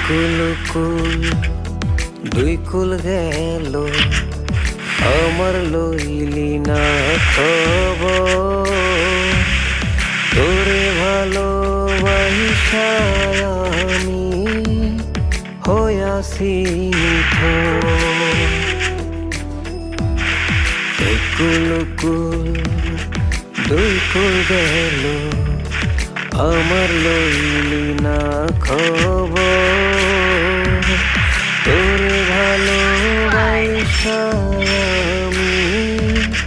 কুল কুল দুই কুল গেল আমার লইলি না খবর তোরে ভালোবাসা আমি হইয়াছি কুল কুল দুই কুল গেল আমার লইলি না খবর তোরে ভালোবাসা